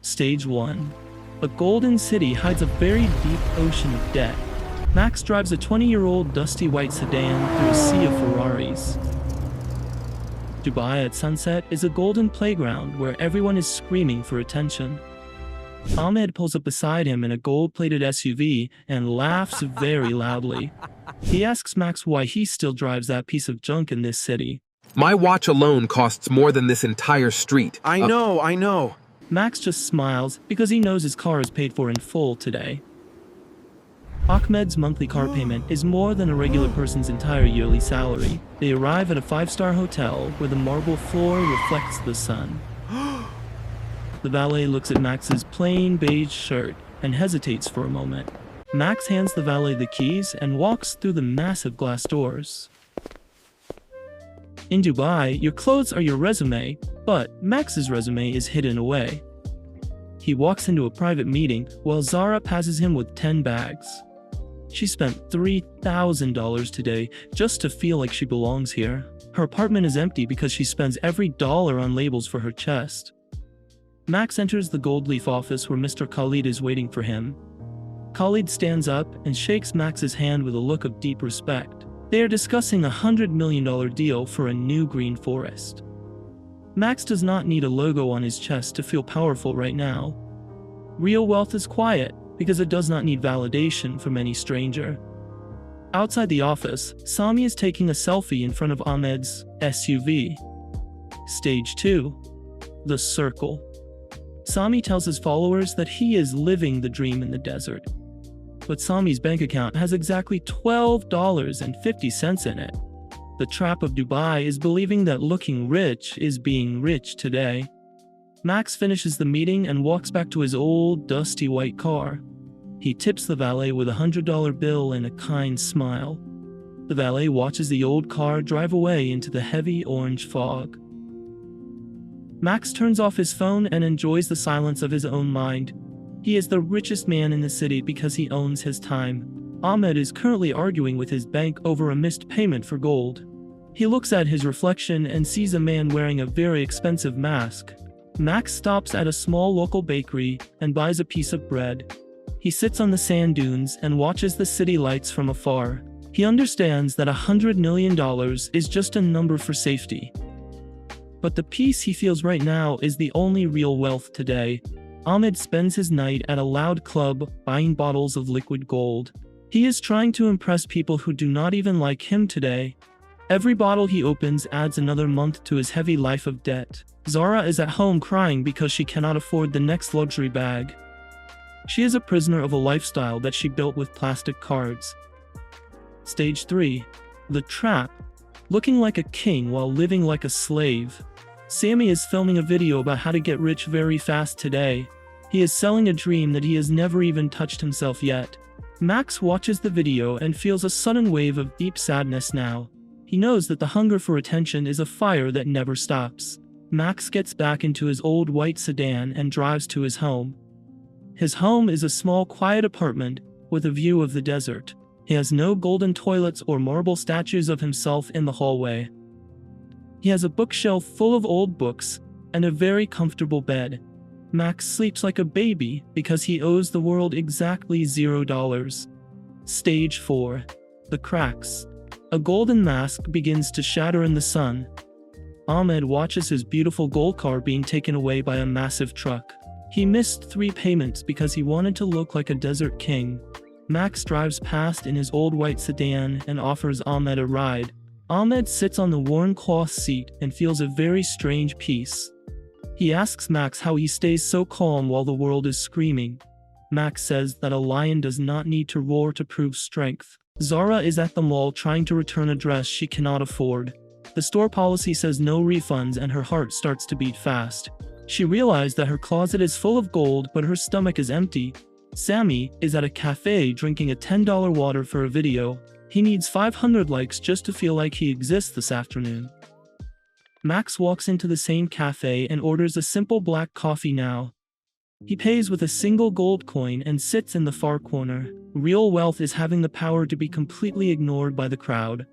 Stage 1. A golden city hides a very deep ocean of debt. Max drives a 20-year-old dusty white sedan through a sea of Ferraris. Dubai at sunset is a golden playground where everyone is screaming for attention. Ahmed pulls up beside him in a gold-plated SUV and laughs very loudly. He asks Max why he still drives that piece of junk in this city. My watch alone costs more than this entire street. I know. Max just smiles because he knows his car is paid for in full today. Ahmed's monthly car payment is more than a regular person's entire yearly salary. They arrive at a 5-star hotel where the marble floor reflects the sun. The valet looks at Max's plain beige shirt and hesitates for a moment. Max hands the valet the keys and walks through the massive glass doors. In Dubai, your clothes are your resume, but Max's resume is hidden away. He walks into a private meeting while Zara passes him with 10 bags. She spent $3,000 today just to feel like she belongs here. Her apartment is empty because she spends every dollar on labels for her chest. Max enters the gold leaf office where Mr. Khalid is waiting for him. Khalid stands up and shakes Max's hand with a look of deep respect. They are discussing a $100 million deal for a new green forest. Max does not need a logo on his chest to feel powerful right now. Real wealth is quiet because it does not need validation from any stranger. Outside the office, Sammy is taking a selfie in front of Ahmed's SUV. Stage 2. The Circle. Sammy tells his followers that he is living the dream in the desert. But Sammy's bank account has exactly $12.50 in it. The trap of Dubai is believing that looking rich is being rich today. Max finishes the meeting and walks back to his old, dusty white car. He tips the valet with a $100 bill and a kind smile. The valet watches the old car drive away into the heavy orange fog. Max turns off his phone and enjoys the silence of his own mind. He is the richest man in the city because he owns his time. Ahmed is currently arguing with his bank over a missed payment for gold. He looks at his reflection and sees a man wearing a very expensive mask. Max stops at a small local bakery and buys a piece of bread. He sits on the sand dunes and watches the city lights from afar. He understands that $100 million is just a number for safety. But the peace he feels right now is the only real wealth today. Ahmed spends his night at a loud club buying bottles of liquid gold. He is trying to impress people who do not even like him today. Every bottle he opens adds another month to his heavy life of debt. Zara is at home crying because she cannot afford the next luxury bag. She is a prisoner of a lifestyle that she built with plastic cards. Stage 3. The Trap. Looking like a king while living like a slave. Sammy is filming a video about how to get rich very fast today. He is selling a dream that he has never even touched himself yet. Max watches the video and feels a sudden wave of deep sadness now. He knows that the hunger for attention is a fire that never stops. Max gets back into his old white sedan and drives to his home. His home is a small, quiet apartment with a view of the desert. He has no golden toilets or marble statues of himself in the hallway. He has a bookshelf full of old books and a very comfortable bed. Max sleeps like a baby because he owes the world exactly $0. Stage 4. The Cracks. A golden mask begins to shatter in the sun. Ahmed watches his beautiful gold car being taken away by a massive truck. He missed 3 payments because he wanted to look like a desert king. Max drives past in his old white sedan and offers Ahmed a ride. Ahmed sits on the worn cloth seat and feels a very strange peace. He asks Max how he stays so calm while the world is screaming. Max says that a lion does not need to roar to prove strength. Zara is at the mall trying to return a dress she cannot afford. The store policy says no refunds and her heart starts to beat fast. She realizes that her closet is full of gold but her stomach is empty. Sammy is at a cafe drinking a $10 water for a video. He needs 500 likes just to feel like he exists this afternoon. Max walks into the same cafe and orders a simple black coffee now. He pays with a single gold coin and sits in the far corner. Real wealth is having the power to be completely ignored by the crowd.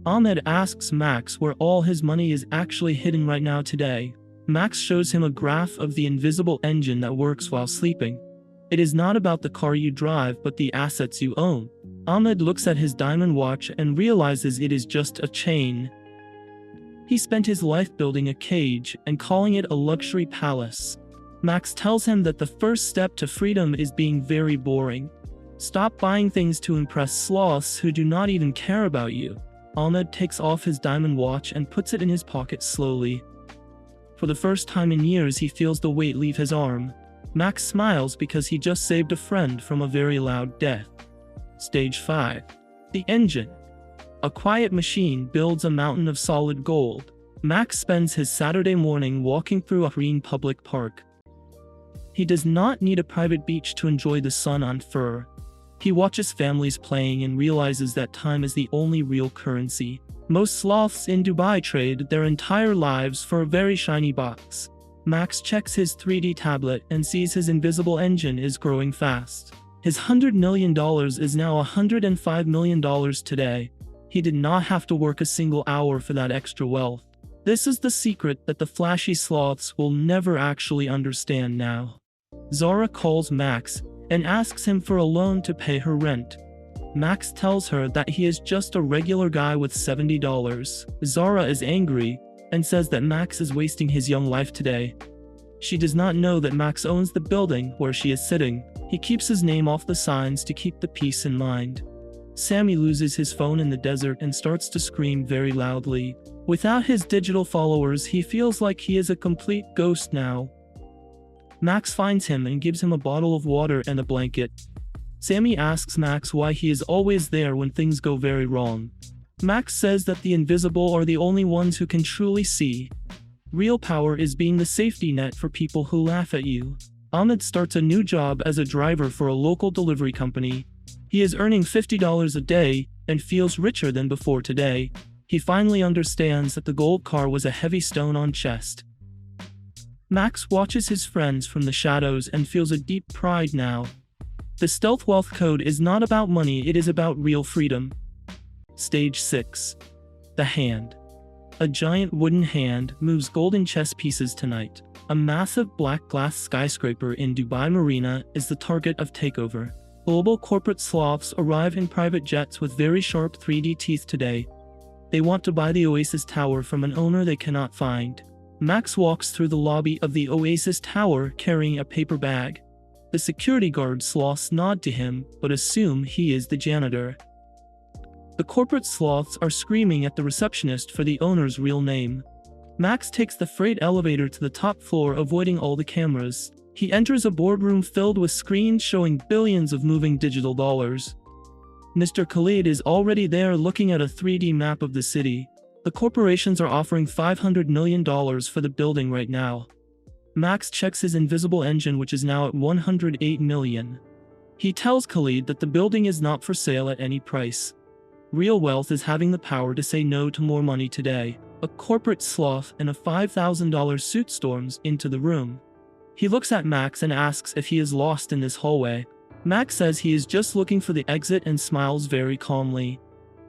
Ahmed asks Max where all his money is actually hidden right now today. Max shows him a graph of the invisible engine that works while sleeping. It is not about the car you drive but the assets you own. Ahmed looks at his diamond watch and realizes it is just a chain. He spent his life building a cage and calling it a luxury palace. Max tells him that the first step to freedom is being very boring. Stop buying things to impress sloths who do not even care about you. Ahmed takes off his diamond watch and puts it in his pocket slowly. For the first time in years, he feels the weight leave his arm. Max smiles because he just saved a friend from a very loud death. Stage 5. The engine. A quiet machine builds a mountain of solid gold. Max spends his Saturday morning walking through a green public park. He does not need a private beach to enjoy the sun on fur. He watches families playing and realizes that time is the only real currency. Most sloths in Dubai trade their entire lives for a very shiny box. Max checks his 3D tablet and sees his invisible engine is growing fast. His $100 million is now $105 million today. He did not have to work a single hour for that extra wealth. This is the secret that the flashy sloths will never actually understand now. Zara calls Max and asks him for a loan to pay her rent. Max tells her that he is just a regular guy with $70. Zara is angry and says that Max is wasting his young life today. She does not know that Max owns the building where she is sitting. He keeps his name off the signs to keep the peace in mind. Sammy loses his phone in the desert and starts to scream very loudly. Without his digital followers, he feels like he is a complete ghost now. Max finds him and gives him a bottle of water and a blanket. Sammy asks Max why he is always there when things go very wrong. Max says that the invisible are the only ones who can truly see. Real power is being the safety net for people who laugh at you. Ahmed starts a new job as a driver for a local delivery company. He is earning $50 a day and feels richer than before today. He finally understands that the gold car was a heavy stone on chest. Max watches his friends from the shadows and feels a deep pride now. The stealth wealth code is not about money, it is about real freedom. Stage 6. The hand. A giant wooden hand moves golden chess pieces tonight. A massive black glass skyscraper in Dubai Marina is the target of takeover. Global corporate sloths arrive in private jets with very sharp 3D teeth today. They want to buy the Oasis Tower from an owner they cannot find. Max walks through the lobby of the Oasis Tower carrying a paper bag. The security guard sloths nod to him, but assume he is the janitor. The corporate sloths are screaming at the receptionist for the owner's real name. Max takes the freight elevator to the top floor, avoiding all the cameras. He enters a boardroom filled with screens showing billions of moving digital dollars. Mr. Khalid is already there looking at a 3D map of the city. The corporations are offering $500 million for the building right now. Max checks his invisible engine, which is now at $108 million. He tells Khalid that the building is not for sale at any price. Real wealth is having the power to say no to more money today. A corporate sloth in a $5,000 suit storms into the room. He looks at Max and asks if he is lost in this hallway. Max says he is just looking for the exit and smiles very calmly.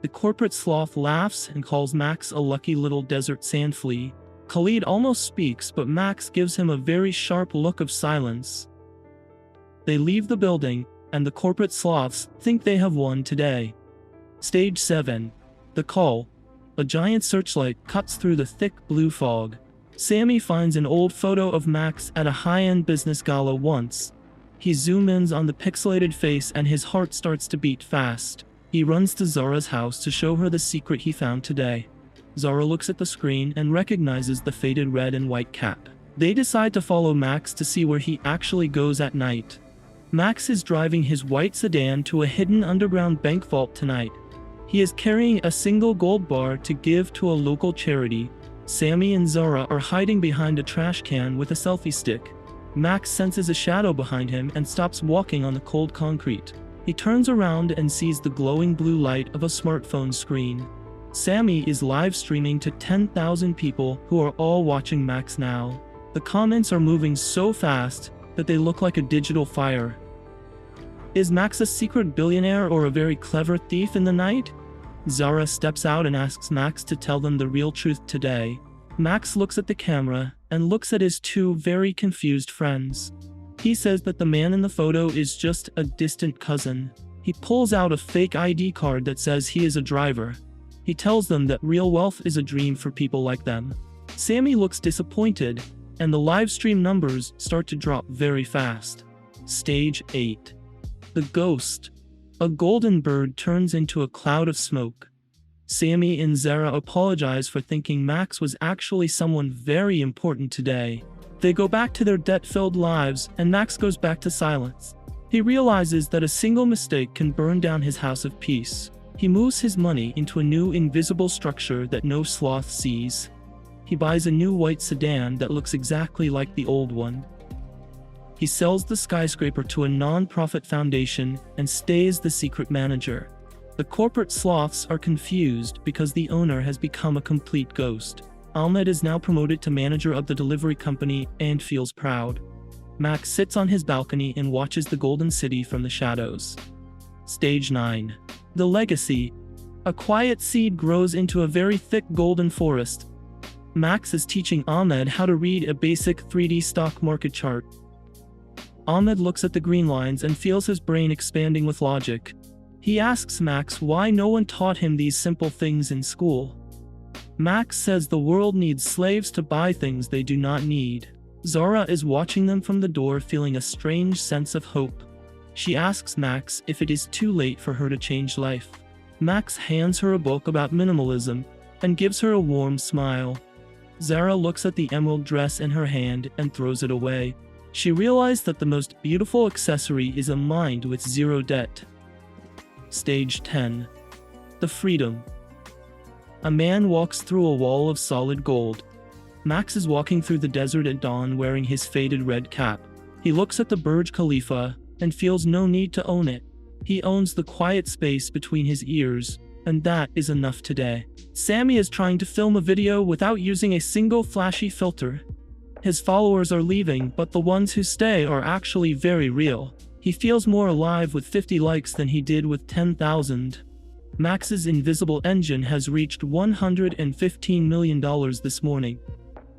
The corporate sloth laughs and calls Max a lucky little desert sand flea. Khalid almost speaks, but Max gives him a very sharp look of silence. They leave the building, and the corporate sloths think they have won today. Stage 7. The call. A giant searchlight cuts through the thick blue fog. Sammy finds an old photo of Max at a high-end business gala once. He zooms in on the pixelated face and his heart starts to beat fast. He runs to Zara's house to show her the secret he found today. Zara looks at the screen and recognizes the faded red and white cap. They decide to follow Max to see where he actually goes at night. Max is driving his white sedan to a hidden underground bank vault tonight. He is carrying a single gold bar to give to a local charity. Sammy and Zara are hiding behind a trash can with a selfie stick. Max senses a shadow behind him and stops walking on the cold concrete. He turns around and sees the glowing blue light of a smartphone screen. Sammy is live streaming to 10,000 people who are all watching Max now. The comments are moving so fast that they look like a digital fire. Is Max a secret billionaire or a very clever thief in the night? Zara steps out and asks Max to tell them the real truth today. Max looks at the camera and looks at his two very confused friends. He says that the man in the photo is just a distant cousin. He pulls out a fake ID card that says he is a driver. He tells them that real wealth is a dream for people like them. Sammy looks disappointed, and the live stream numbers start to drop very fast. Stage 8. The Ghost. A golden bird turns into a cloud of smoke. Sammy and Zara apologize for thinking Max was actually someone very important today. They go back to their debt-filled lives, and Max goes back to silence. He realizes that a single mistake can burn down his house of peace. He moves his money into a new invisible structure that no sloth sees. He buys a new white sedan that looks exactly like the old one. He sells the skyscraper to a non-profit foundation and stays the secret manager. The corporate sloths are confused because the owner has become a complete ghost. Ahmed is now promoted to manager of the delivery company and feels proud. Max sits on his balcony and watches the golden city from the shadows. Stage 9. The Legacy. A quiet seed grows into a very thick golden forest. Max is teaching Ahmed how to read a basic 3D stock market chart. Ahmed looks at the green lines and feels his brain expanding with logic. He asks Max why no one taught him these simple things in school. Max says the world needs slaves to buy things they do not need. Zara is watching them from the door, feeling a strange sense of hope. She asks Max if it is too late for her to change life. Max hands her a book about minimalism and gives her a warm smile. Zara looks at the emerald dress in her hand and throws it away. She realized that the most beautiful accessory is a mind with zero debt. Stage 10. The Freedom. A man walks through a wall of solid gold. Max is walking through the desert at dawn wearing his faded red cap. He looks at the Burj Khalifa and feels no need to own it. He owns the quiet space between his ears, and that is enough today. Sammy is trying to film a video without using a single flashy filter. His followers are leaving, but the ones who stay are actually very real. He feels more alive with 50 likes than he did with 10,000. Max's invisible engine has reached $115 million this morning.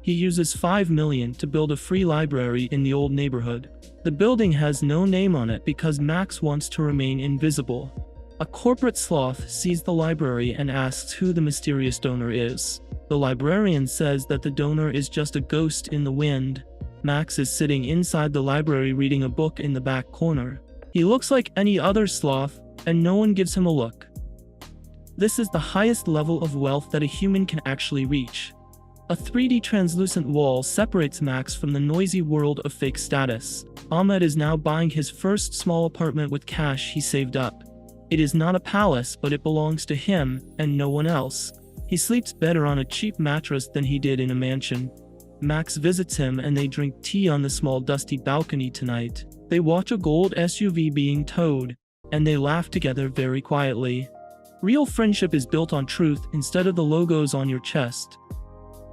He uses $5 million to build a free library in the old neighborhood. The building has no name on it because Max wants to remain invisible. A corporate sloth sees the library and asks who the mysterious donor is. The librarian says that the donor is just a ghost in the wind. Max is sitting inside the library reading a book in the back corner. He looks like any other sloth, and no one gives him a look. This is the highest level of wealth that a human can actually reach. A 3D translucent wall separates Max from the noisy world of fake status. Ahmed is now buying his first small apartment with cash he saved up. It is not a palace, but it belongs to him and no one else. He sleeps better on a cheap mattress than he did in a mansion. Max visits him and they drink tea on the small dusty balcony tonight. They watch a gold SUV being towed, and they laugh together very quietly. Real friendship is built on truth instead of the logos on your chest.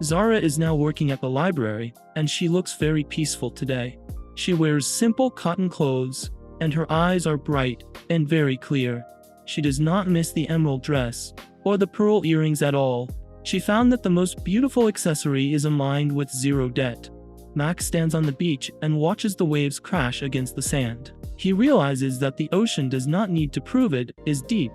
Zara is now working at the library, and she looks very peaceful today. She wears simple cotton clothes, and her eyes are bright and very clear. She does not miss the emerald dress or the pearl earrings at all. She found that the most beautiful accessory is a mind with zero debt. Max stands on the beach and watches the waves crash against the sand. He realizes that the ocean does not need to prove it is deep.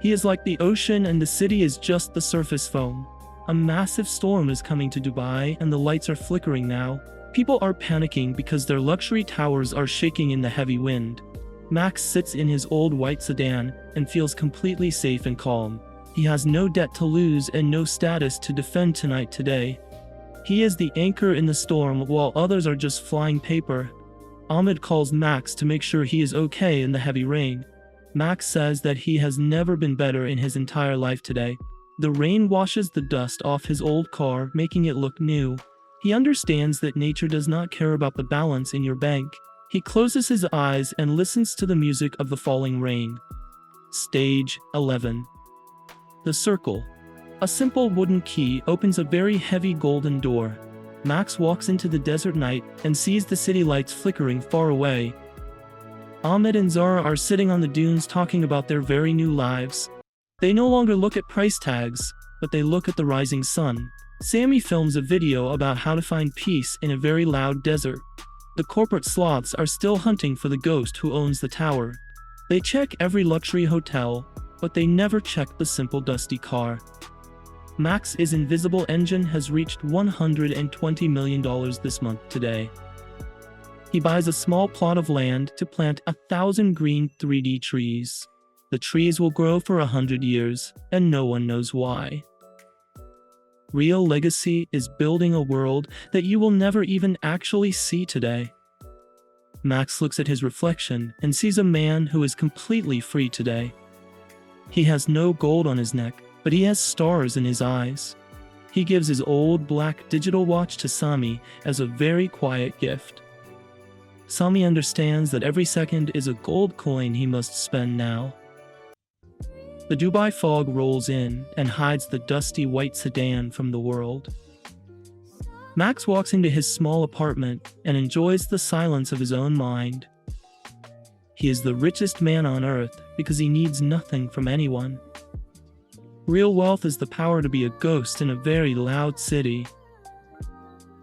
He is like the ocean and the city is just the surface foam. A massive storm is coming to Dubai and the lights are flickering now. People are panicking because their luxury towers are shaking in the heavy wind. Max sits in his old white sedan and feels completely safe and calm. He has no debt to lose and no status to defend today. He is the anchor in the storm while others are just flying paper. Ahmed calls Max to make sure he is okay in the heavy rain. Max says that he has never been better in his entire life today. The rain washes the dust off his old car, making it look new. He understands that nature does not care about the balance in your bank. He closes his eyes and listens to the music of the falling rain. Stage 11. The Circle. A simple wooden key opens a very heavy golden door. Max walks into the desert night and sees the city lights flickering far away. Ahmed and Zara are sitting on the dunes talking about their very new lives. They no longer look at price tags, but they look at the rising sun. Sammy films a video about how to find peace in a very loud desert. The corporate sloths are still hunting for the ghost who owns the tower. They check every luxury hotel, but they never check the simple dusty car. Max's invisible engine has reached $120 million this month today. He buys a small plot of land to plant 1,000 green 3D trees. The trees will grow for 100 years, and no one knows why. Real legacy is building a world that you will never even actually see today. Max looks at his reflection and sees a man who is completely free today. He has no gold on his neck, but he has stars in his eyes. He gives his old black digital watch to Sammy as a very quiet gift. Sammy understands that every second is a gold coin he must spend now. The Dubai fog rolls in and hides the dusty white sedan from the world. Max walks into his small apartment and enjoys the silence of his own mind. He is the richest man on earth because he needs nothing from anyone. Real wealth is the power to be a ghost in a very loud city.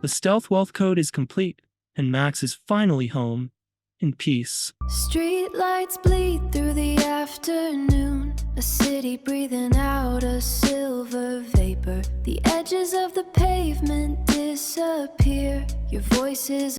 The stealth wealth code is complete, and Max is finally home, in peace. Street lights bleed through the afternoon, a city breathing out a silver vapor. The edges of the pavement disappear, your voice is